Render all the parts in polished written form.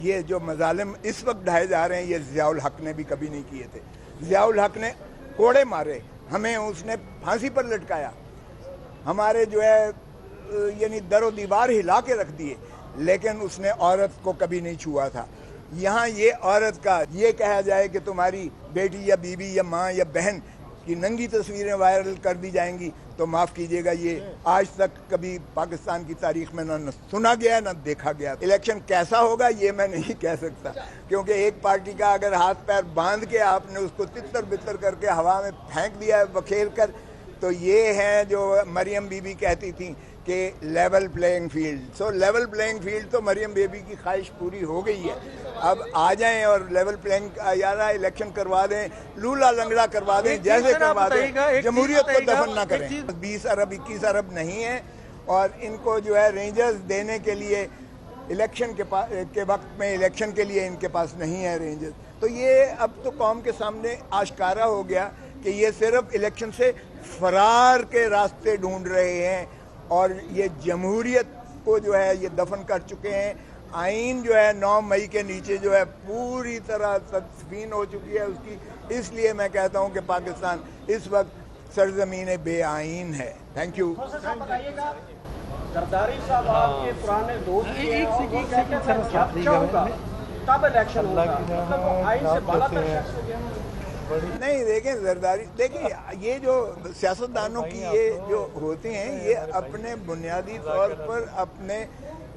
ये जो मजालिम इस वक्त ढाए जा रहे हैं ये ज़ियाउल हक ने भी कभी नहीं किए थे। ज़ियाउल हक ने कोड़े मारे, हमें उसने फांसी पर लटकाया, हमारे जो है यानी दरो दीवार हिला के रख दिए, लेकिन उसने औरत को कभी नहीं छुआ था। यहाँ ये औरत का ये कहा जाए कि तुम्हारी बेटी या बीवी या माँ या बहन की नंगी तस्वीरें वायरल कर दी जाएंगी, तो माफ़ कीजिएगा ये आज तक कभी पाकिस्तान की तारीख में न सुना गया न देखा गया। इलेक्शन कैसा होगा ये मैं नहीं कह सकता, क्योंकि एक पार्टी का अगर हाथ पैर बांध के आपने उसको तितर बितर करके हवा में फेंक दिया बखेर कर, तो ये है जो मरियम बीबी कहती थी कि लेवल प्लेइंग फील्ड। सो लेवल प्लेइंग फील्ड तो मरियम बेबी की ख्वाहिश पूरी हो गई है। अब आ जाएं और लेवल प्लेइंग यार इलेक्शन करवा दें, लूला लंगड़ा करवा दें, जैसे करवा दें, जमहूरियत को दफन ना करें। 20 अरब 21 अरब नहीं है, और इनको जो है रेंजर्स देने के लिए इलेक्शन के वक्त में इलेक्शन के लिए इनके पास नहीं है रेंजर्स। तो ये अब तो कौम के सामने आश्कारा हो गया कि ये सिर्फ इलेक्शन से फरार के रास्ते ढूंढ रहे हैं, और ये जमहूरियत को जो है ये दफन कर चुके हैं। आइन जो है 9 मई के नीचे जो है पूरी तरह तदफीन हो चुकी है उसकी। इसलिए मैं कहता हूँ कि पाकिस्तान इस वक्त सरजमीन बेआइन है। Thank you. जरदारी साहब आपके पुराने दोस्त कब इलेक्शन होगा? मतलब वो आइन से बालातर शख्स हो गया। नहीं देखें, जरदारी देखें, ये जो सियासतदानों की ये जो होते हैं ये अपने बुनियादी तौर पर अपने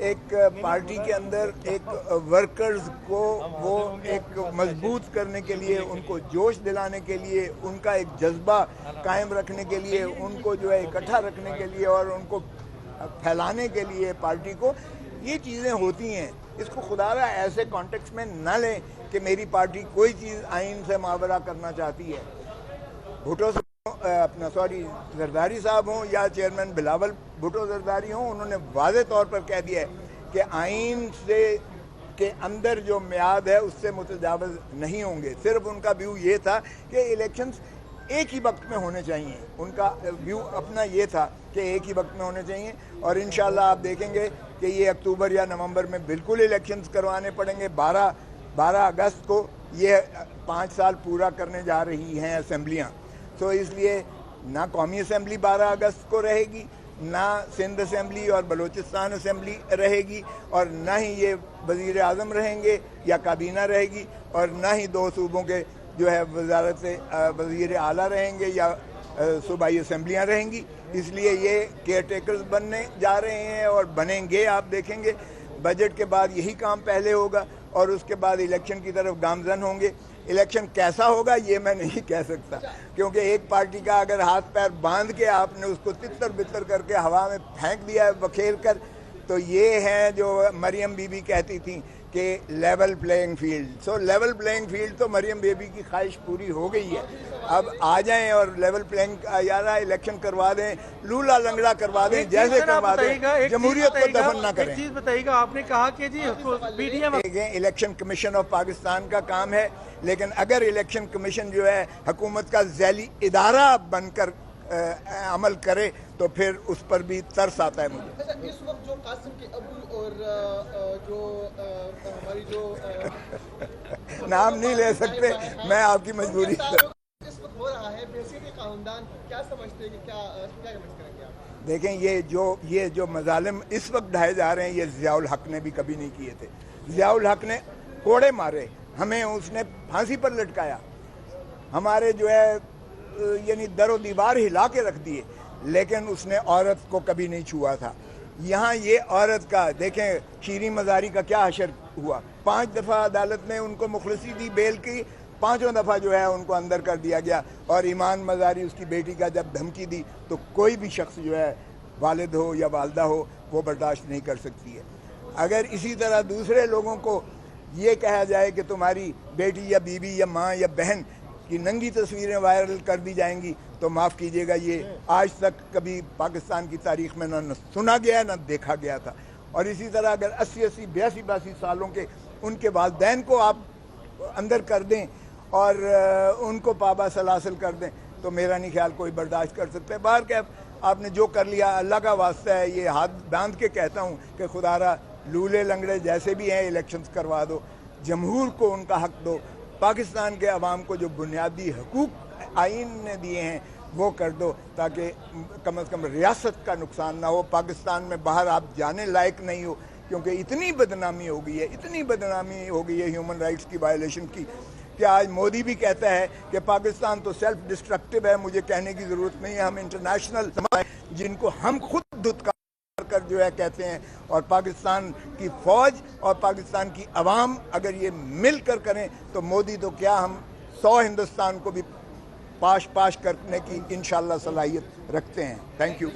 एक पार्टी के अंदर एक वर्कर्स को वो एक मजबूत करने के लिए, उनको जोश दिलाने के लिए, उनका एक जज्बा कायम रखने के लिए, उनको जो है इकट्ठा रखने के लिए और उनको फैलाने के लिए पार्टी को, ये चीज़ें होती हैं। इसको खुदारा ऐसे कॉन्टेक्स्ट में न लें कि मेरी पार्टी कोई चीज़ आइन से मावरा करना चाहती है। भुट्टो अपना जरदारी साहब हों या चेयरमैन बिलावल भुट्टो जरदारी हों, उन्होंने वाज़े तौर पर कह दिया है कि आइन से के अंदर जो मियाद है उससे मुतजावज़ नहीं होंगे। सिर्फ उनका व्यू ये था कि इलेक्शंस एक ही वक्त में होने चाहिए, उनका व्यू अपना ये था कि एक ही वक्त में होने चाहिए। और इंशाल्लाह आप देखेंगे कि ये अक्टूबर या नवंबर में बिल्कुल इलेक्शंस करवाने पड़ेंगे। 12 अगस्त को ये 5 साल पूरा करने जा रही हैं असेंबलियाँ। तो इसलिए ना कौमी असम्बली 12 अगस्त को रहेगी, ना सिंध असम्बली और बलूचिस्तान असम्बली रहेगी, और ना ही ये वज़ीर आज़म रहेंगे या काबीना रहेगी, और ना ही 2 सूबों के जो है वजारत से वज़ीर आला रहेंगे या सूबाई असम्बलियाँ रहेंगी। इसलिए ये केयर टेकर्स बनने जा रहे हैं और बनेंगे। आप देखेंगे बजट के बाद यही काम पहले होगा और उसके बाद इलेक्शन की तरफ गामजन होंगे। इलेक्शन कैसा होगा ये मैं नहीं कह सकता, क्योंकि एक पार्टी का अगर हाथ पैर बांध के आपने उसको तितर बितर करके हवा में फेंक दिया बखेर कर, तो ये है जो मरियम बीबी कहती थी कि लेवल प्लेइंग फील्ड। सो लेवल प्लेइंग फील्ड तो मरियम बेबी की ख्वाहिश पूरी हो गई है। अब आ जाएं और लेवल प्लेइंग यार इलेक्शन करवा दें, लूला लंगड़ा करवा दें, जैसे करवा दें, जमहूरियत को दफन ना करें। एक चीज बताइएगा, आपने कहा कि जी PDM election commission of Pakistan का काम है, लेकिन अगर इलेक्शन कमीशन जो है हुकूमत का ज़ैली इदारा बनकर अमल करे तो फिर उस पर भी तरस आता है मुझे। इस वक्त जो कासिम के अबू और जो हमारी जो नाम नहीं ले सकते, मैं आपकी मजबूरी इस वक्त हो रहा है बेसिक खानदान, क्या समझते हैं कि क्या कमेंट करेंगे आप? देखें, ये जो मजालिम इस वक्त ढाए जा रहे हैं ये ज़ियाउल हक ने भी कभी नहीं किए थे। ज़ियाउल हक ने कोड़े मारे, हमें उसने फांसी पर लटकाया, हमारे जो है यानी दरो दीवार हिला के रख दिए, लेकिन उसने औरत को कभी नहीं छुआ था। यहाँ ये औरत का देखें, शीरी मज़ारी का क्या हशर हुआ। 5 दफ़ा अदालत ने उनको मुखलसी दी बेल की, 5वां दफ़ा जो है उनको अंदर कर दिया गया। और ईमान मज़ारी उसकी बेटी का जब धमकी दी तो कोई भी शख्स जो है वालिद हो या वालदा हो वो बर्दाश्त नहीं कर सकती है। अगर इसी तरह दूसरे लोगों को ये कहा जाए कि तुम्हारी बेटी या बीवी या माँ या बहन की नंगी तस्वीरें वायरल कर दी जाएंगी, तो माफ़ कीजिएगा ये आज तक कभी पाकिस्तान की तारीख में न सुना गया न देखा गया था। और इसी तरह अगर 80-80, 82 सालों के उनके वालिदैन को आप अंदर कर दें और उनको पाबा सलासल कर दें, तो मेरा नहीं ख्याल कोई बर्दाश्त कर सकता है। बाहर क्या आपने जो कर लिया, अल्लाह का वास्ता है, ये हाथ बांध के कहता हूँ कि खुदारा लूले लंगड़े जैसे भी हैं इलेक्शंस करवा दो, जमहूर को उनका हक दो, पाकिस्तान के अवाम को जो बुनियादी हकूक़ आइन ने दिए हैं वो कर दो, ताकि कम से कम रियासत का नुकसान ना हो। पाकिस्तान में बाहर आप जाने लायक नहीं हो, क्योंकि इतनी बदनामी हो गई है, इतनी बदनामी हो गई है ह्यूमन राइट्स की वायलेशन की, कि आज मोदी भी कहता है कि पाकिस्तान तो सेल्फ डिस्ट्रक्टिव है। मुझे कहने की ज़रूरत नहीं है, हम इंटरनेशनल समाज जिनको हम खुद धुतकार कर जो है कहते हैं, और पाकिस्तान की फ़ौज और पाकिस्तान की अवाम अगर ये मिल कर करें तो मोदी तो क्या, हम 100 हिंदुस्तान को भी पाश करने की इंशाल्लाह सलाहियत रखते हैं। Thank you.